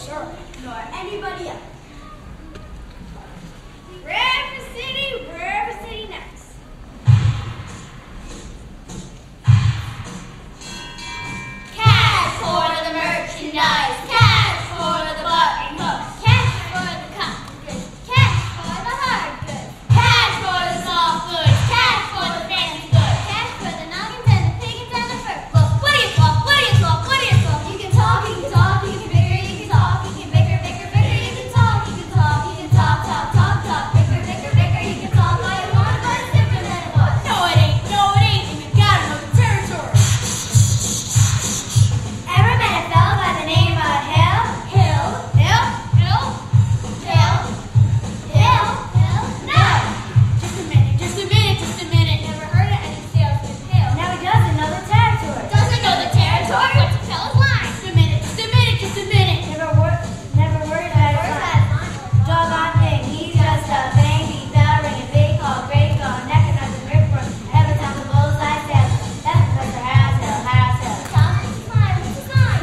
sir, nor anybody else. Wherever city next. Cash for the merchandise, cash for the button hooks, cash for the cotton goods, cash for the hard goods, cash for the soft goods, cash for the fancy goods, cash for the noggins and the piggins and the fur. Well, what do you talk? What do you talk? What do you talk? You can talk, you can talk, you can bigger, you can talk, you can bigger, bigger, bigger, you can talk, you can talk, you can talk, talk, talk, talk, bigger, bigger, bigger, you can talk all you want, but it's different than it was. No, it ain't, and you gotta know the territory. Ever met a fellow by the name of Hill? No! Just a minute. Never heard of any salesman Hill. Now he doesn't know the territory. Doesn't know the territory? What's the fellow's line? Just a minute. Never worried about his doggone thing. He's just a bang, bell ringing, big call, great call, neck and nothing, ripcord. Every time the bullseye says, that's Professor House Hill. Tell him his line.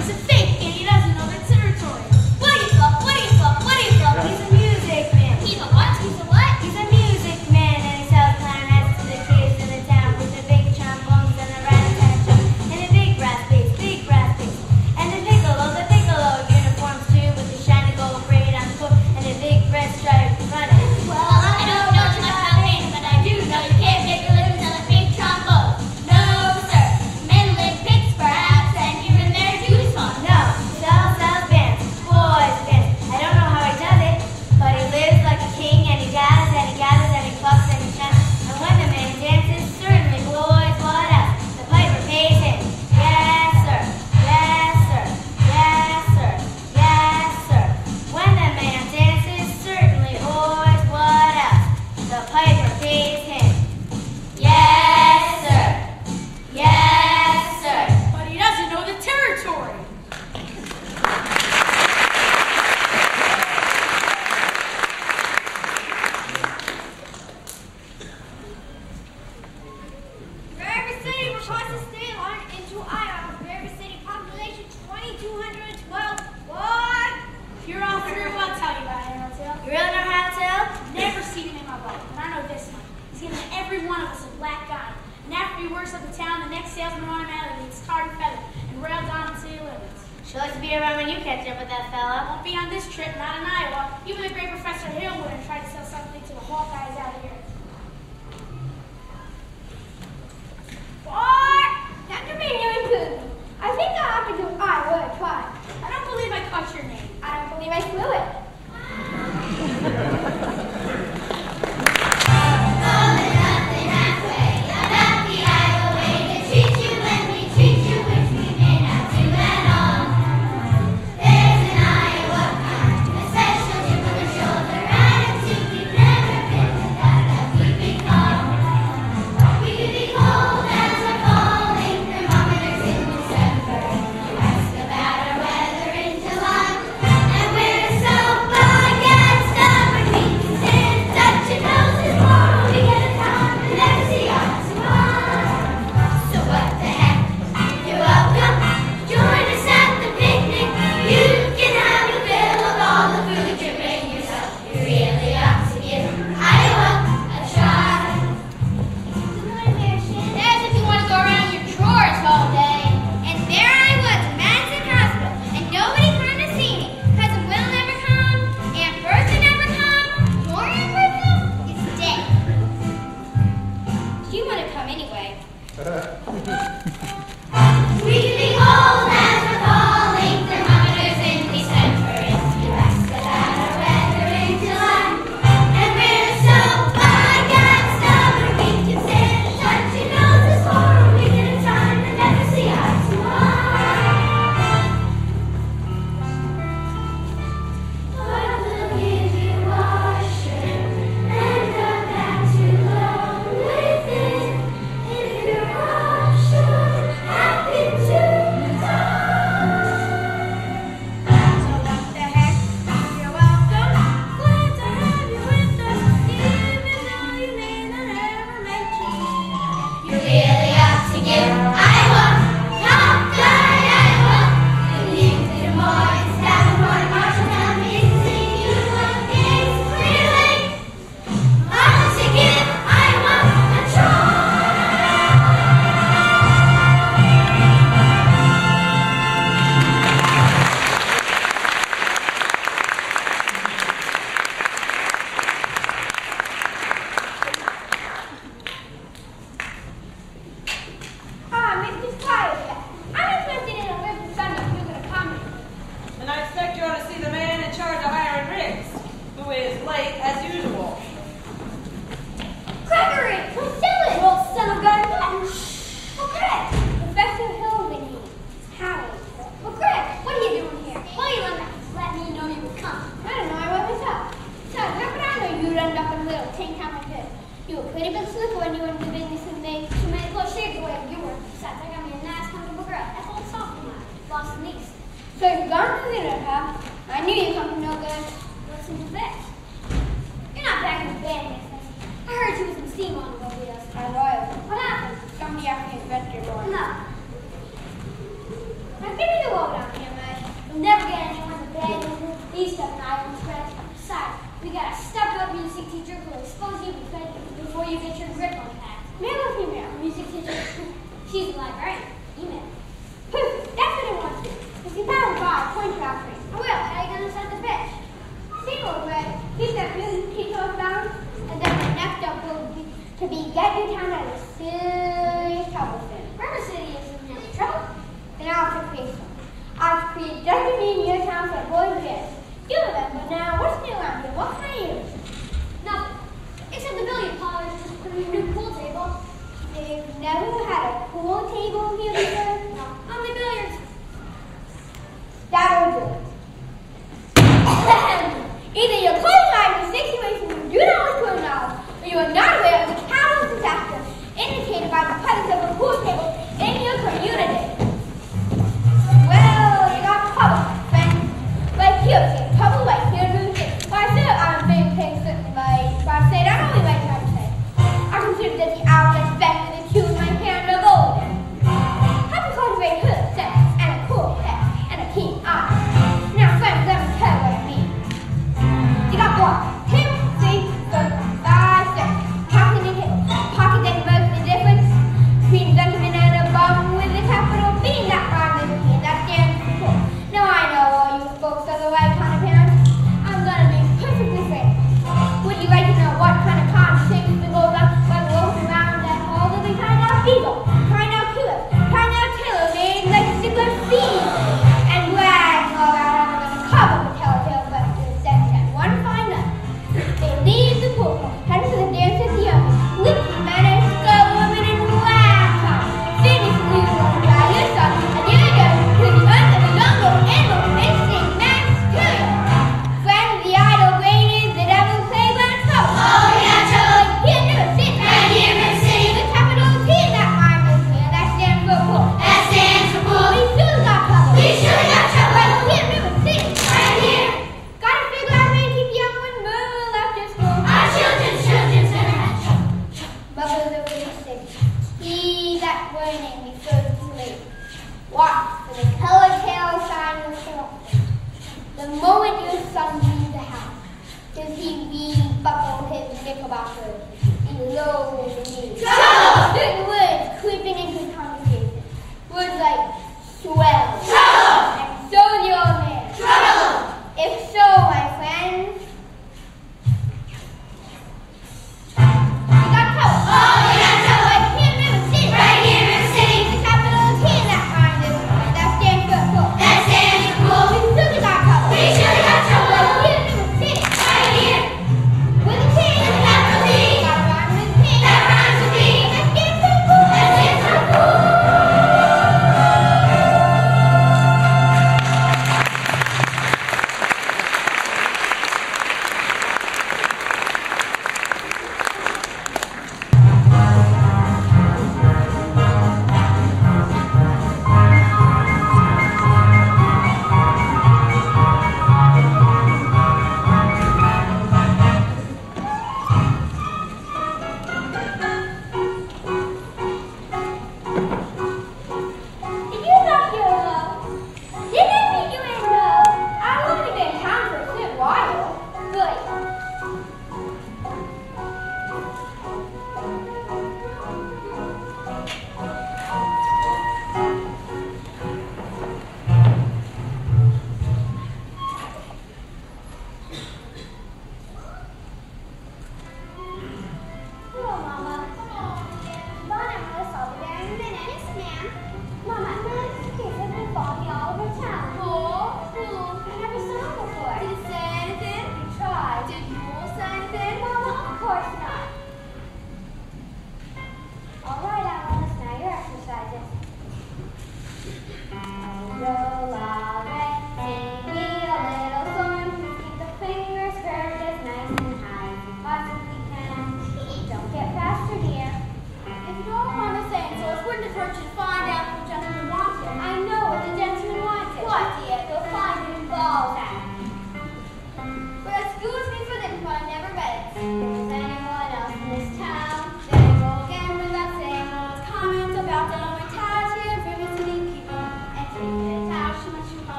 He's a fake and he doesn't know the territory. What do you talk? He's a music man. He's a what? He's a music man and he sells clarinets to the kids in the town with the big trombones and the rat-a-tat-tat and the big brass bass. And the piccolo uniforms too with the shiny gold braid on the coat and the big red striped front. Well, I don't know too much about bands, but I do know you can't make a living selling big trombones. No, sir. Men live picks perhaps, and here and there do is fun. No, sells bands, boys bands. I don't know how he does it, but he lives like a king and he gathers and he clucks and he chants. And when the man dances, certainly boys, what else? The piper pays him. Yes, sir. When the man dances, certainly boys, what else? The piper pays him. Yes, sir. But he doesn't know the territory. River City, across the state line into Iowa. River City population 2,212. What? If you're all through, I'll tell you about it. You really know how to tell? Never seen him in my life, but I know this one. He's giving every one of us a black eye. And after he works up the town, the next salesman automatically gets tarred and feathered and railed on to city limits. She'll like to be around when you catch up with that fella. Won't be on this trip, not in Iowa. Even the great Professor Hill would have tried to sell something to the Hawkeyes out here. What? Dr. Manuel Coon. I think I ought to do Iowa twice. I don't believe I caught your name. I don't believe I flew it. Weather clean it, huh? I knew you'd come to no good. What's in the bed? You're not back in the bed, Miss Nancy. I heard you was in steam on the mobiles. I'm loyal. What happened? Somebody asked me to invest your door. No. Now give me the roll down here, man. You'll never get anyone in the bed. These stuff and I won't scratch. Besides, we got a stuck-up music teacher who will expose you before you get your grip on that. Male or female? Music teacher. She's a librarian. Email. Poof, that's what I want to do. If you found a bar, point to our friend. I will. How are you going to set the fish? Same old way. Keep that music teacher down, and then the next up will be to be get your town out of serious trouble soon. River City is in real trouble. Then I'll have to create some. I've created just to be in your town for boys and girls. You remember now, what's new around here? What can I use? Nothing. Except the billiard parlor just put in a new pool table. They've never had a pool table here before? No. Only billiards. That'll do. Either you're closing eyes in 60 ways and you do not what's going on, or you are not aware of the catalyst disaster indicated by the presence of a pool table in your community. Well, you got trouble, friends. Like here, say, trouble like here, music. Why, sir, I'm being paid certain by say that only way to say. I consider that the hour that's spent with the two in my hand are golden. How to cultivate her sense and a cool head and a keen eye. Now, friends, let me tell you what I mean. You got one, 2, 3, 4, 5, 6. Pocket and table. Pocket that most the difference between gentleman and a bum with a capital B. That rhymes with me, and that stands for cool. Now I know all you folks are the right kind of parents. I'm gonna be perfectly frank. Would you like to know what kind of conversations that goes on when we're walking around that hall? We'll be trying out Beagle, trying out Killer, trying out Taylor, made like Stickler Feed, and bragging all about how they're gonna cover the telltale Western sense. And one fine night, they leave the pool hall, heading to the dance at the young, lippy men and skull women and laugh time. Finish music on the your son, and here you go to the earth of the jungle, animal, instinct, mass, material. Friend, the idle grain is the devil's playground trouble. Oh, yeah, trouble. Here, never sit. Right here, River City. The capital T in that rhyme with me, and that stands for pool. That stands for pool. We surely got trouble. We surely got trouble. Right here, River City. Right here. Gotta figure out a way to keep the young one moving after school. Our children's never had trouble. Mothers of the sick, he that warning before it's too late. Watch for the telltale sign of corruption. The moment your son leaves the house, does he re-buckle his knickerbockers and lower the knees. Trouble! Certain words creeping into his conversation. Words like swell. Trouble! And so's your man. Trouble! If so, my friends, you got trouble. Oh, we got trouble. Right here in River City. Right here, River City. The capital is here in that rhyme this morning. That stands for pool. That stands for pool. We surely got trouble. We surely got trouble. Right here in River City. Right here. With a T. With a capital T. Got a rhyme with a T. That rhymes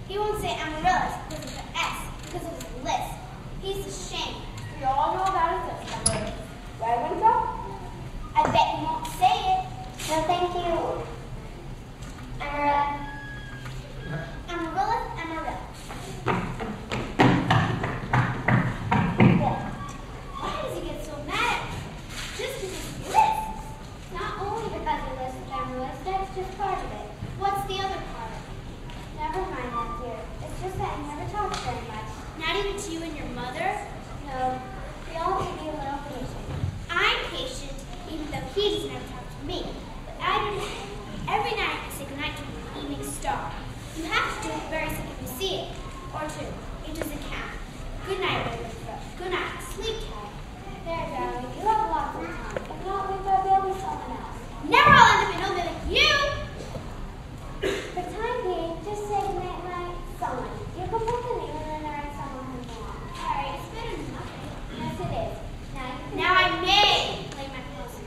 He won't say Amaryllis because of the S, because of his list. He's ashamed. We all know about his list, Amaryllis. Where I want to go? I bet you won't say it. No, thank you. Amaryllis. Amaryllis, Amaryllis. Well, why does he get so mad? Just because he lists. Not only because he lists with Amaryllis, that's just part of it. What's the other part? Never mind that, dear. It's just that he never talks very much. Not even to you and your mother? No, we all need to be a little patient. I'm patient, even though he doesn't ever talk to me. But I do. Every night I say goodnight to the evening star. You have to do it very soon if you see it. Or two. It doesn't count. Good night, Elizabeth. Good night. Sleep tight. There, darling. You have lots of time. If not, maybe I'll be able to someone else. Never I'll end up in nobody like you! For time being, just say goodnight, night, someone. You can put the name and then write someone comes along. Alright, it's better than nothing. Yes, it is. Now I may play my puzzle.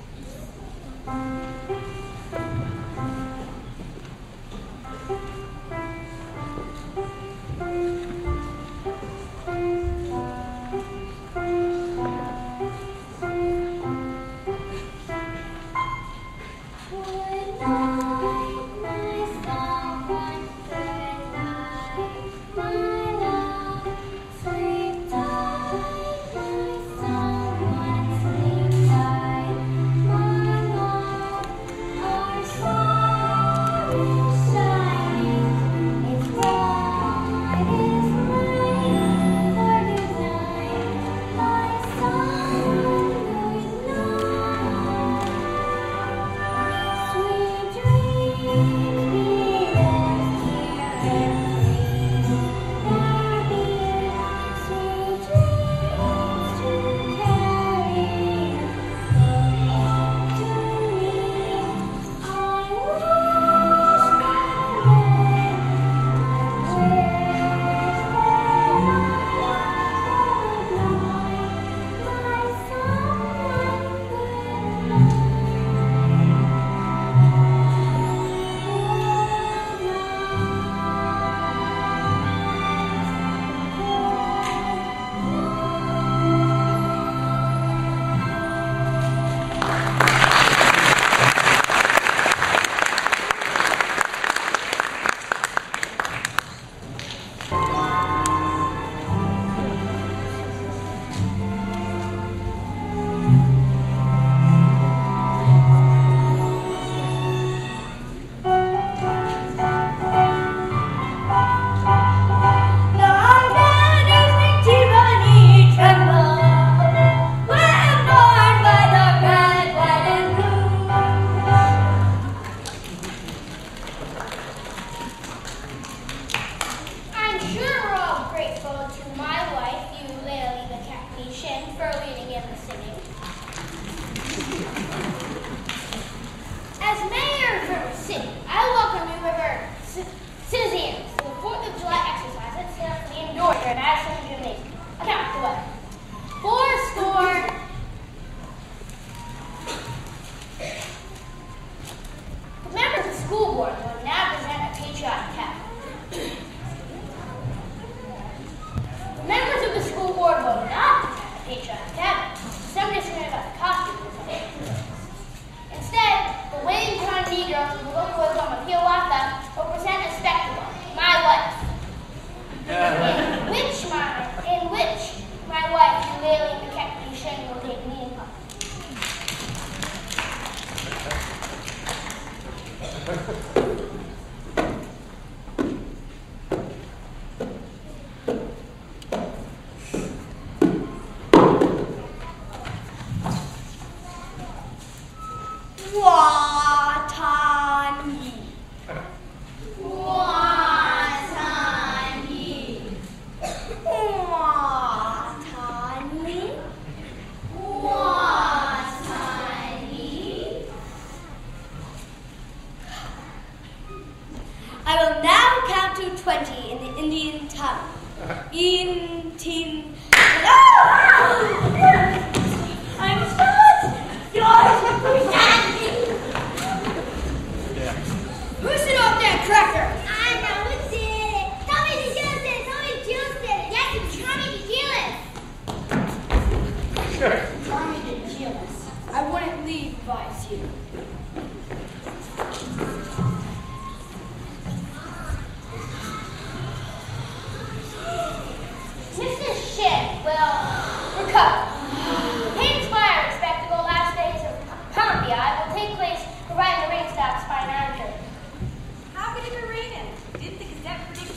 Who set off that cracker? I know who did it. Tell me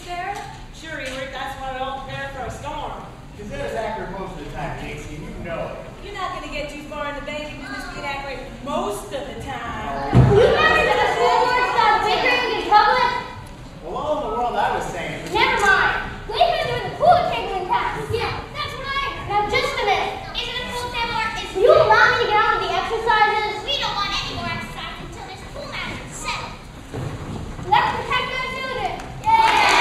Sarah? Sure, Rick, that's why we all prepare for a storm. Gazetta's accurate most of the time, Casey, and you know it. You're not going to get too far in the baby business being accurate most of the time. You remember that the school board stopped bickering in public? Well, all in the world I was saying. Never mind. We heard there was a pool table in town. Yeah, that's what I heard. Now just a minute. Is it a pool table or is Will you allow me to get on with the exercises? We don't want any more exercise until this pool matter is settled. Let's protect our children. Yeah!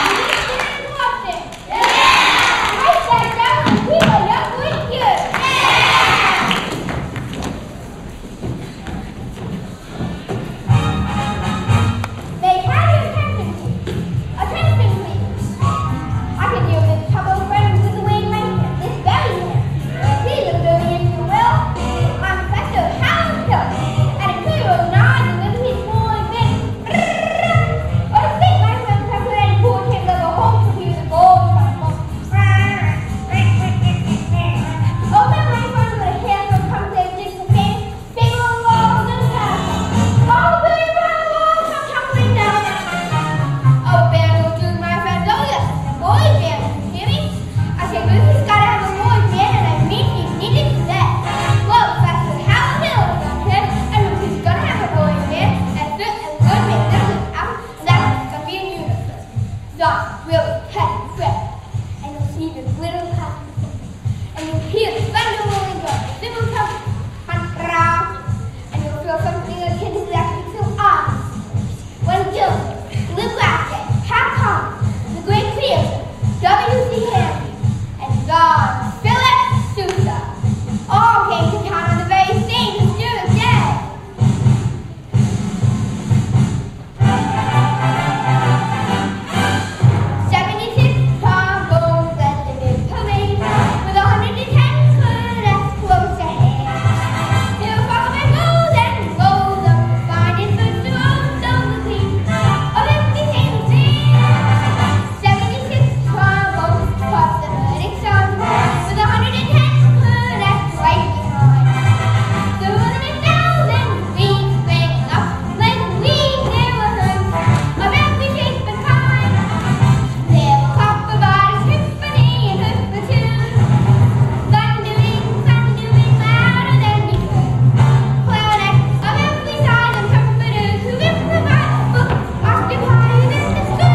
We need to get interrupted. Yeah! Right back down when people young with you. May I have your attention, please? Attention, please. I can deal with this couple of friends with the wing right here, this very here. Please observe me if you will. I'm Professor Howard Hill, and a clear of nods and with his boy big. Or to think my friend Professor and pool table of a home computer gold from oh, then my friend with a hair from conversation to fame, fame on walls and castle. Oh, Billy Brown walls come tumbling down. Oh, bear will do my friend. Oh, yes, the boy bear. You hear me? I say, Lucy's got to have a boy bear, and I mean he's needed for that. Well, Professor Howard Hill is on him, and Lucy's got to have a boy bear, and good and good may live without, and that's going to be a universe. John, really, pet and fret, and you'll see this little house, and you'll hear the thunder rolling down, the civil trumpet, and you'll feel something akin to that we feel honest. When Gil, Liv Lackett, Pat Thomas, the great creator, W.C. Handy, and John Philip Sousa all came to town on the very same mysterious day. 76 trombones at the big parade, with 110 clarinets close to hand. They were following rows and rows of the finest instruments of the queen of empty tables and 76 trombones plus the melodic sound, with 110 clarinets right behind. The rhythmic bells and beats rang up like leaves they were heard of every shape and kind. They will clap about a symphony and whisper tune, thundering louder than before. Clarinets of every size and trumpeters who improvise books occupied in the school.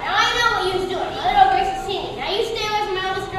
Now I know what you was doing. My little Gracie seen me. Now you stay away from my oldest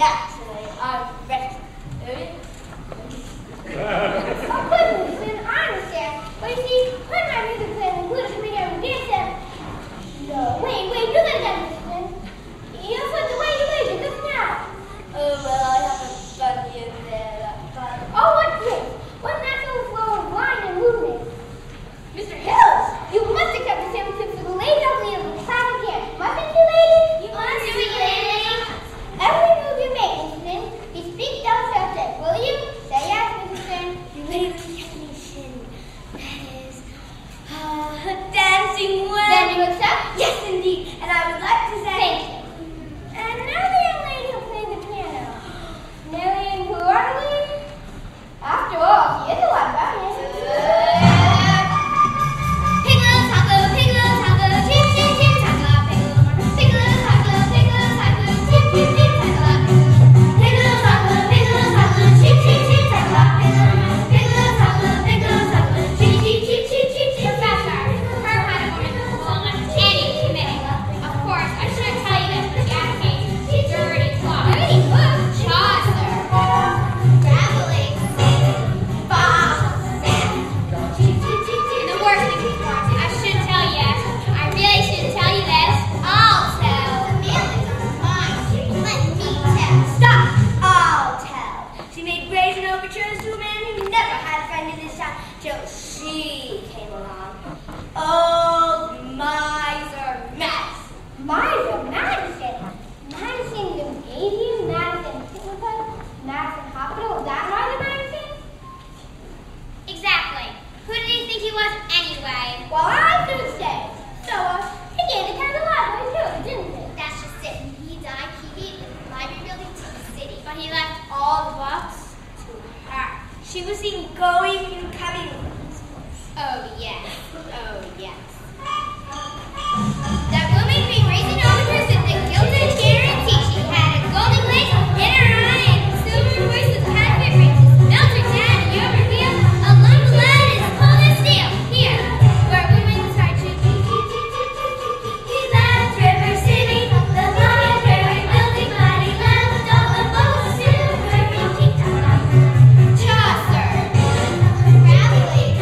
Naturally, I'm ready. Oh, goodness, then I understand. But you see, when my music plan included coming out and dancing. No, wait, you gotta get this, man. You put the way you leave it, just now. Oh, well, I haven't done you there. Oh, what's this? What natural flow of line and movement? Mr. Hills, you must accept the same tips of the lady of the class again. Mustn't you, lady? You must do it, lady. Every move you make, Mrs. Finn, you speak down subject, will you? Say yes, Mrs. Finn. You made a recognition. That is, dancing well. Then you accept? Yes, indeed. And I would like to say, Thank you. And now the young lady who plays the piano. Marion Quarterly? After all, she is a lot about it. pig little taco, chip, chip, chip, taco, pig little taco, chip, chip, chip, taco, pig little taco, pig little taco, chip, chip, chip, taco, pig little taco, chip, chip, chip, chip, Professor, her kind of woman doesn't belong on any committee. Of course, I should tell you that the advocates dirty clock. Dirty book? Chaucer, Rabelais, Boston. And the worst thing is, I should tell you, I really should tell you this. I'll tell. Let me tell. Stop. I'll tell. She made brazen overtures to a man who never had a friend in his town till she came along. Old miser Madison. Miser Madison. Madison gave you Madison Hypnotist, Madison Hospital. Is that Miser Madison? Exactly. Who did he think he was anyway? Well, I should say. So, he gave the kind of library too, didn't he? That's just it. When he died, he gave the library building to the city. But he left all the books to her. She was seen going and coming with him. Oh, yes. Oh, yes. That woman made racing overtures with the gilded guarantee. She had a golden glaze in her eye and silver voice with counterfeit riches. Melt her down and you reveal a lump of lead as cold as steel. Here, where women start to he left River City, the library building, but he left all the books to Chaucer, Rabelais,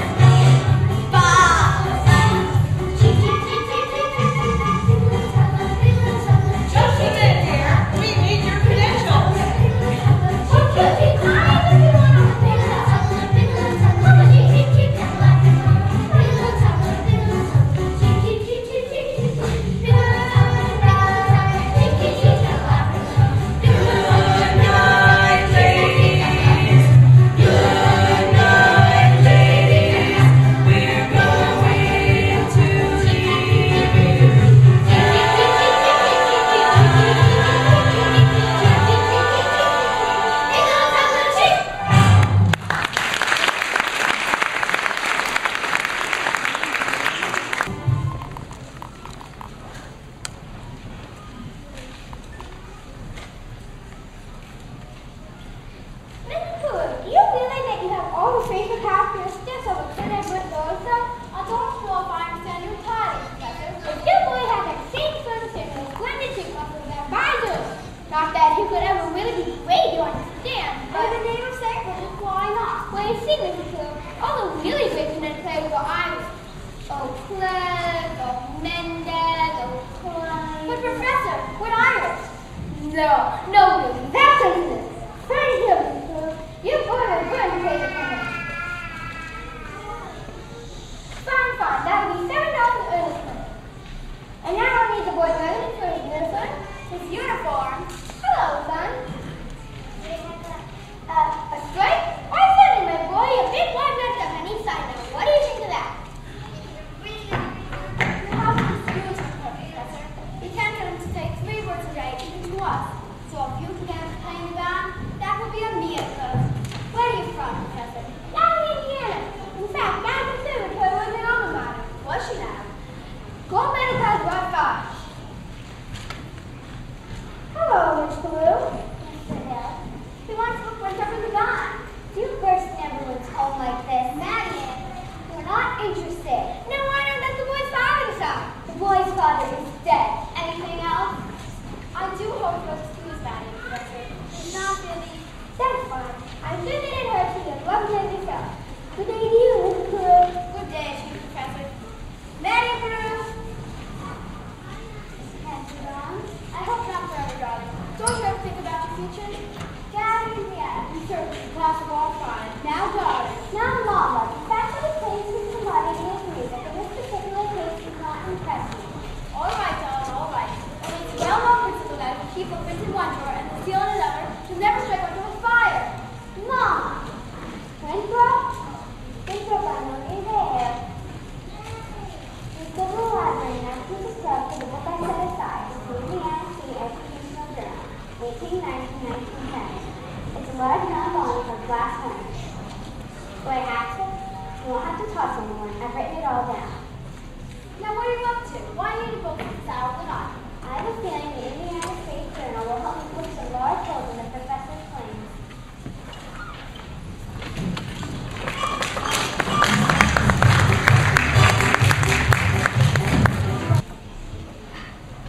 Boston. church to pass a law fine. Now, daughter. Now, Mama. The fact that a place is somebody to make music in this particular case does not impress me. All right, daughter, all right. Only it's a well-known principle that if you keep a prince in one drawer and the steel in another, you'll never strike one to a fire. Mama. Winthrop? Winthrop, I'm looking there. We go to the library and I see the stuff for the book I set aside, including the HCC Educational Journal, 1890-1910. It's a large round volume of glass corners. Do I have to? You won't have to toss anyone. I've written it all down. Now, what are you up to? Why do you need a book that's sour than I? I have a feeling the Indiana State Journal will help me push some large holes in the professor's claims.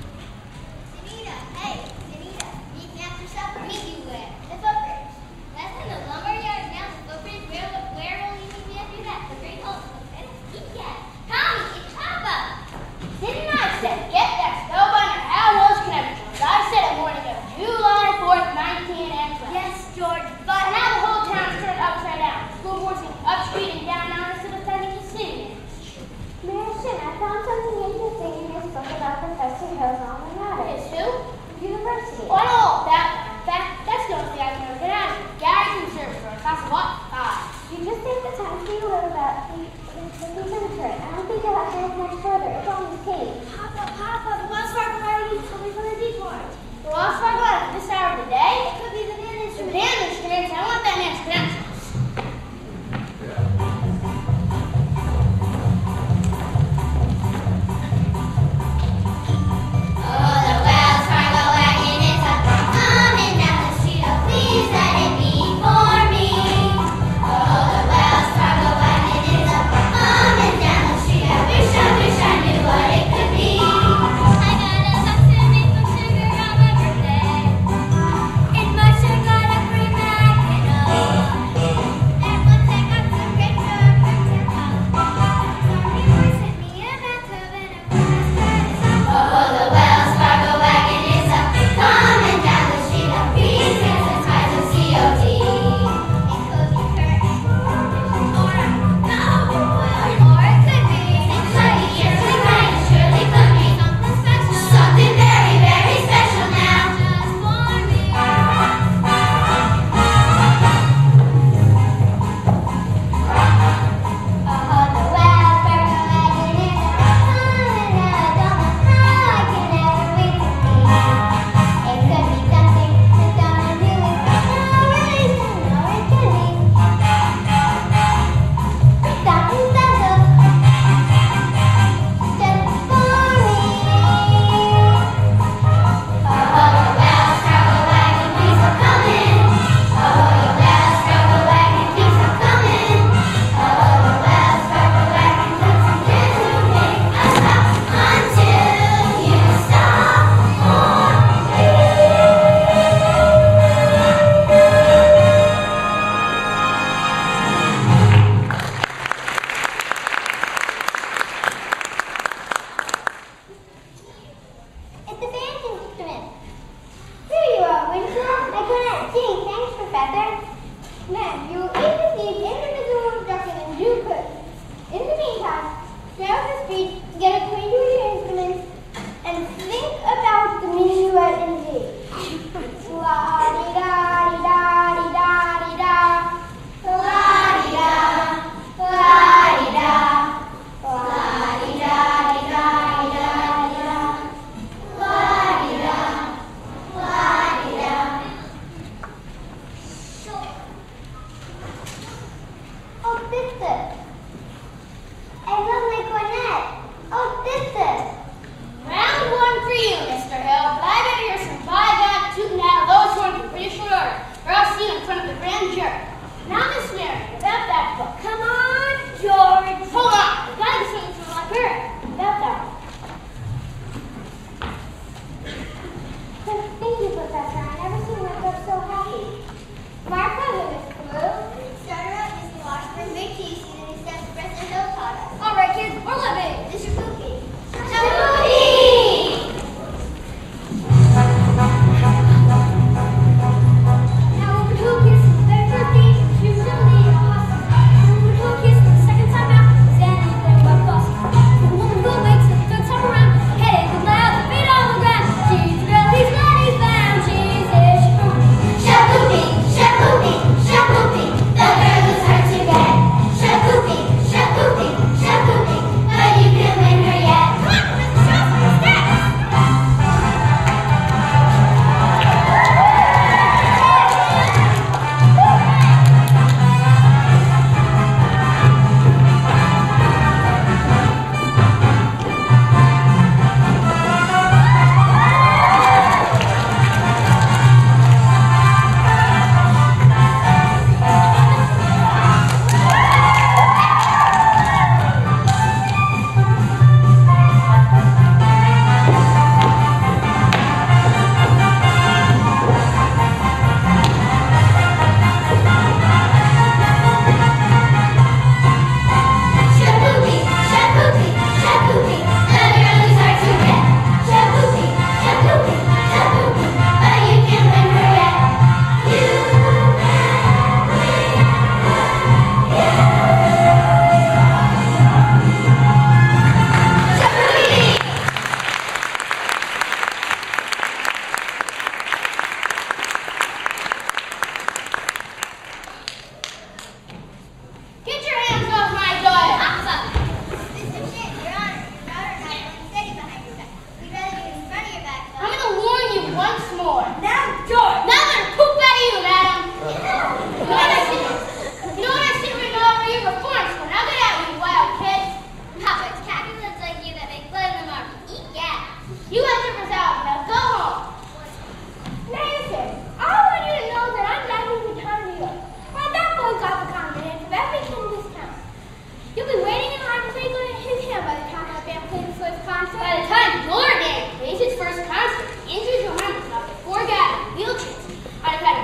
Danita, hey, Danita, meet me after supper. Meet you where? The footbridge. That's in the lumberyard now. The footbridge, where will you meet me after that? The great hole. Yeah. Tommy, it's Papa. Didn't I say get that spellbinder? How else can I be told? I said it morning of July 4th, 1912. Yes, George, But but now the whole town's turned upside down. School board's going up street and down instead of sending the city. Marison, I found something interesting in this book about Professor Hill's alma mater. Is who? University. Oh, I know all that. In fact, that's the only thing I can ever get out of it. Gary's conservatory. Costs what? You just take the time to read a little about the conservatory. I don't think you'll have to look much further. It's on this page. Papa, the Wells Fargo Library is coming from the depot. The Wells Fargo at this hour of the day? It could be the band instrument. The band instruments? I want that man's credentials. oh, the Wells Fargo wagon is a coming down the street. Oh, please let it be for me. Oh, the Wells Fargo wagon is a coming down the street. I wish I knew what it could be. I got a box to make some sugar on my birthday. In my shirt got a free macaroni. And once I got some great birthday pop. Sorry, boy sent me a bathtub and a oh, the Wells Fargo wagon is up, coming down the street of peace and the ties of COD. It could be curtains, or a no, or it could be things like the years we might surely could be something special, something very, very special now, just for me. Oh, the Wells Fargo wagon is up, coming down. I don't know how I can ever wait to see. It could be something that's gonna do it. No reason, or it could be something special, just for me. Oh, the Wells Fargo wagon keeps on coming. Oh, the Wells Fargo wagon keeps on coming. Oh, the Wells Fargo wagon keeps on getting us out until you stop for me. It's the band instrument. Here you are, Winthrop. I couldn't sing. Thanks, Professor. Then you will each receive individual instruction in due course. In the meantime, stay off the street, get acquainted with your instruments, and think about the meaning you write in Z. La-di-da-di-da-di-da-di-da. La-di-da, la-di-da, la-di-da-di-da-di-da-di-da. La-di-da, la-di-da. Oh, sister. I love my cornet. Oh, sister. Round one for you, Mr. Hill. But I better hear some by that tooting out of those horns. I'm pretty sure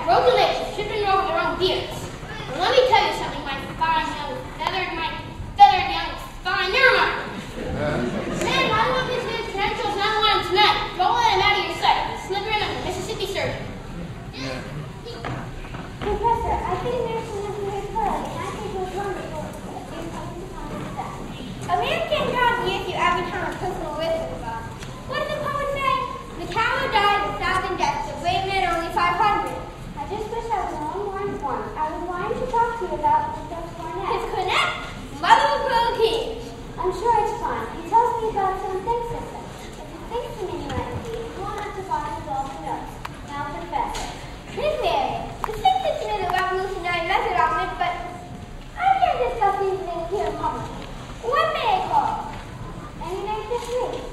broken legs and tripping over their own beards. But let me tell you something, my fine young feathered young fine, never mind. Man, I love this man's credentials not lying tonight. Don't let him out of your sight. Slithering of the Mississippi surgeon. Professor, I think there's some very clearly, and I think it was wonderful. A man can't drive you if you ever turn a personal wisdom about. What did the poet say? The coward died a 1,000 deaths, the brave man only 500. I just wish I was along more informed. I was wanting to talk to you about Mr. Cornett. His Cornett, mother of pearl kings. I'm sure it's fun. He tells me about some think systems. If he thinks the mini might be, he won't have to bother with all the notes. Now, Professor. Miss Mary, the think system is a revolutionary method of it, but I can't discuss these things here in public. What may I call? Any night this week.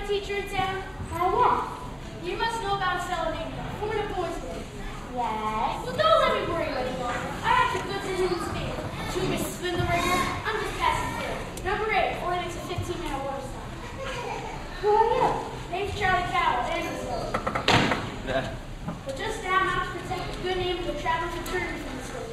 Teacher in town? Yes. You must know about a fellow named Romano Boys Day. Yes. Well, don't let me worry you anymore. I have some good things in this game. To Miss Spindle right here, I'm just passing through. Number 8, only makes a 15-minute water stop. Who are you? Name's Charlie Cowell, Andersville. But just now, I'm out to protect the good name of the traveling fraternity from this school.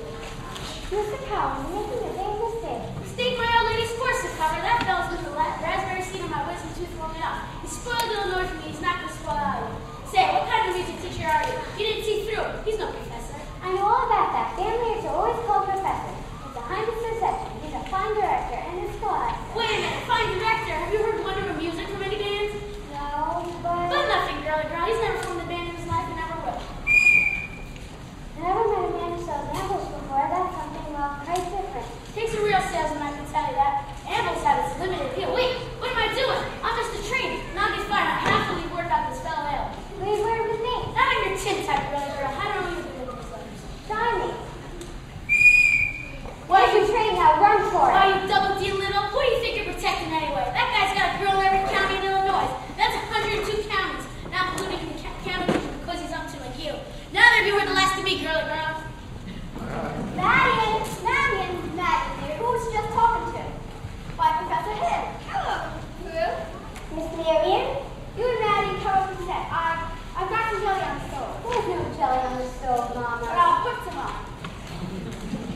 Mr. Cowell, you're making a big mistake. Mistake my old lady's course to cover. That fellow's with the raspberry seed on my wisdom tooth rolling off. He spoiled Illinois for me. He's not going to spoil Iowa. Say, what kind of music teacher are you? You didn't see through him. He's no professor. I know all about that. Families are always called professor. It's a high misperception. He's a fine director and a scholar. Wait a minute, fine director. Have you heard wonder of music from any bands? No, but... But nothing, girly girl. He's never formed a band in his life and never will. I never met a man who sells apples before. That's something quite different. Takes a real salesman, I can tell you that. Apples have its limited appeal. Wait, what am I doing? I'm just a trainer. Now get fired. I have to leave word about this stove, Mama. But I'll put some on.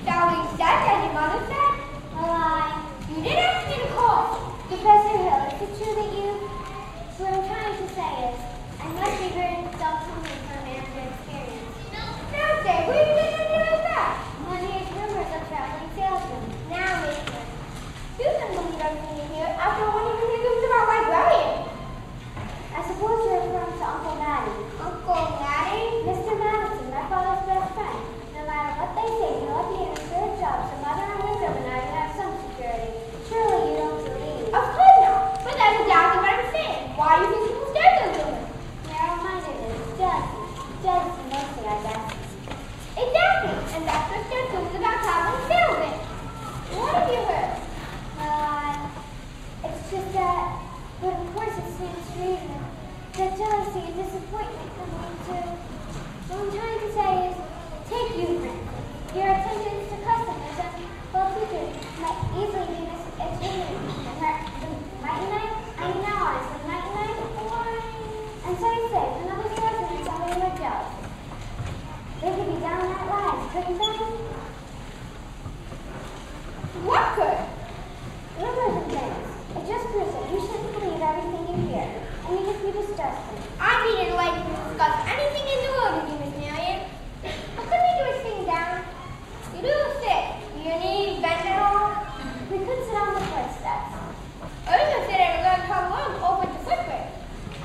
Shall we start as your mother said? Well, You did ask me to call. Professor Hill, is it true that you... What I'm trying to say is, I must be very self-centered from Andrew's experience. No, say, who are you going to do with that? One hears rumors of traveling salesmen. Now, mister. You can believe everything you hear after one even hears about librarian. I suppose you're referring to Uncle Matty. Uncle Matty? Mr. Madison, my father's best friend. No matter what they say, he'll be in a third job, so mother and his overnight will have some security. Surely you don't believe. Of course not. But that's exactly what I'm saying. Why do you think people start those rumors? Narrow-mindedness, jealousy. Jealousy mostly, I guess. Exactly. And that's what starts rumors about traveling salesmen. What have you heard? It's just that, but of course it stands to reason, that jealousy and disappointment come into. What I'm trying to say is, take you, for instance. Your attentions to customers and, well, teachers might easily be exhibited. Might you not? I mean, now honestly, might you not? And so you say, another salesman and somebody who are jealous. They could be down that line, couldn't they? What could? Rumors and things. It just proves that you shouldn't believe everything you hear, and you just be disgusting. I mean, enlightened to discuss anything in the world with you, Miss Marion. But couldn't we do a sitting down? You do sit. Do you need bend at all? We could sit on the first steps. I was going to say that we're going to come along over to footbridge.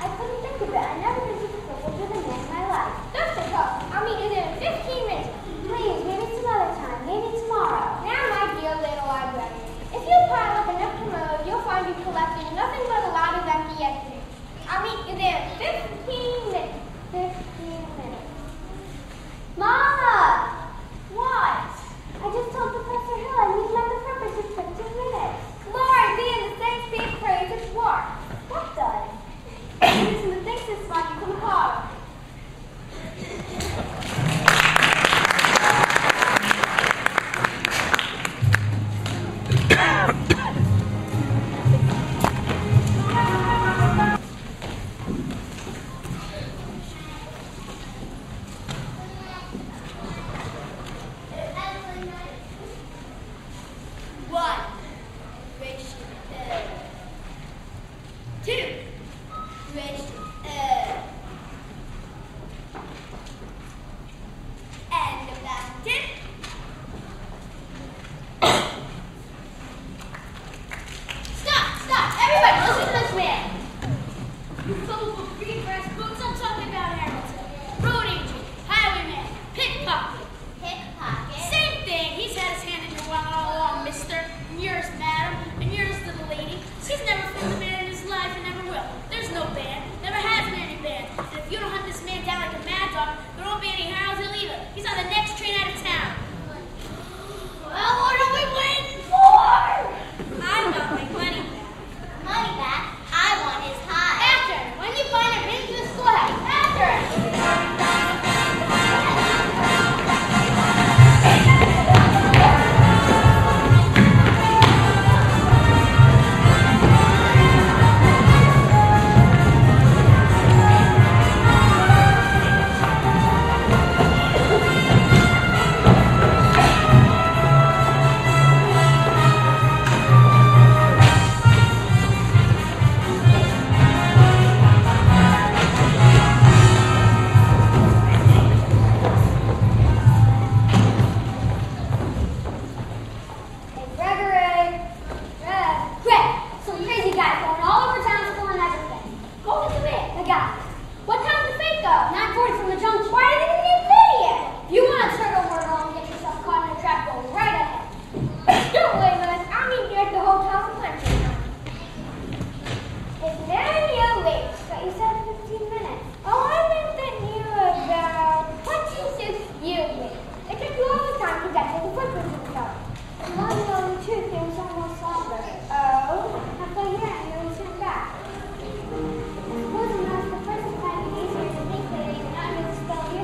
I couldn't think of it. I never been to the football with a man in my life. That's the talk. I'll meet you there in 15 minutes. Please, maybe some other time. Maybe tomorrow. Now, my dear little library, if you pile up enough tomorrow, you'll find you collecting nothing but a lot of empty essays. I'll meet you there in 15 minutes. 15 minutes. Mama! What? I just told Professor Hill I need my purpose in 15 minutes. Lord, be in the same speed praise as war. What does? Listen to things this one you can call. Suppose it was the first time you used your to think that it not misspell you.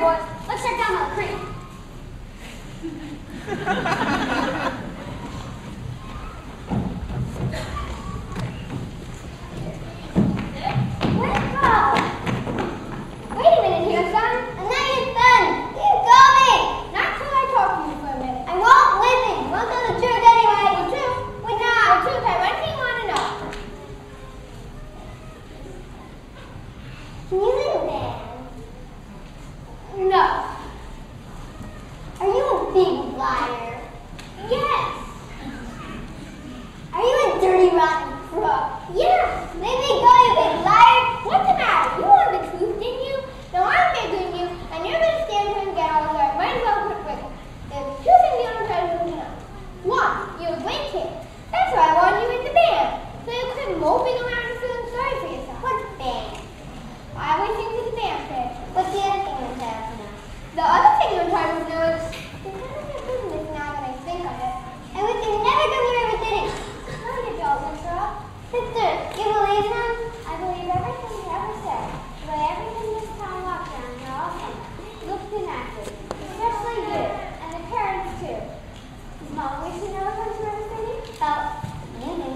boys. Let's check down on the creek. Let's go. Wait a minute here, son. I'm not your son. You go me. Not till I talk to you for a minute. I won't listen. You won't know the truth anyway. The truth? We're not. The truth, I really want to know. Can you leave a man? No. Are you a big liar? Yes. Are you a dirty, rotten crook? Yes. Let me go, you big liar. What's the matter? You wanted the truth, didn't you? Now I'm bigger than you, and you're going to stand here and get all that. Might as well quit wiggle. There's two things you don't try to do now. One, you're a great kid. That's why I wanted you in the band. So you quit moping around and feeling sorry for yourself. What's band? I always think to the band player. What's the other thing I'm telling you? The other thing you're trying to know is it's none of your business now that I think of it. I wish they never come here with it. No, you don't, Mr. Up. Sister, you believe him? I believe everything he ever said. The way everything this town walked around here all summer looked and acted. Especially you, and the parents too. Does Mama wish you never come to River City? Oh, maybe.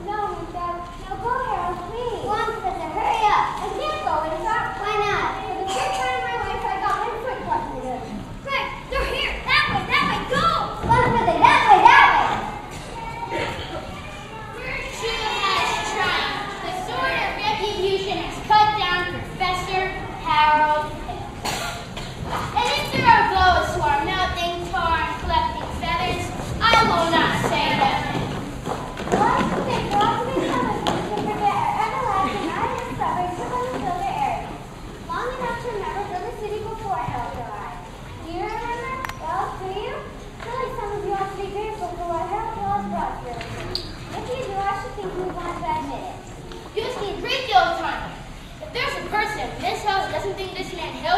No, Dad. No, go, Harold, please. Come on, sister, hurry up. I can't go in shop. Why not? For the first time in my life, I got my foot busted. Quick, they're here. That way, go. Come on, sister, that way, that way. Virtue has triumphed. The sword of retribution has cut down Professor Harold. And if there are blows who are melting, torn, collecting feathers, I will not say them. Why should they go to be punished to forget our everlasting I discovered took on the silver area? Long enough to remember River City before Harold arrived. Do you remember? Well, do you? Surely some of you ought to be grateful for what Harold has brought to River City. If you do, I should think we want to admit it. You see a great deal of time. If there's a person in this house who doesn't think this man Harold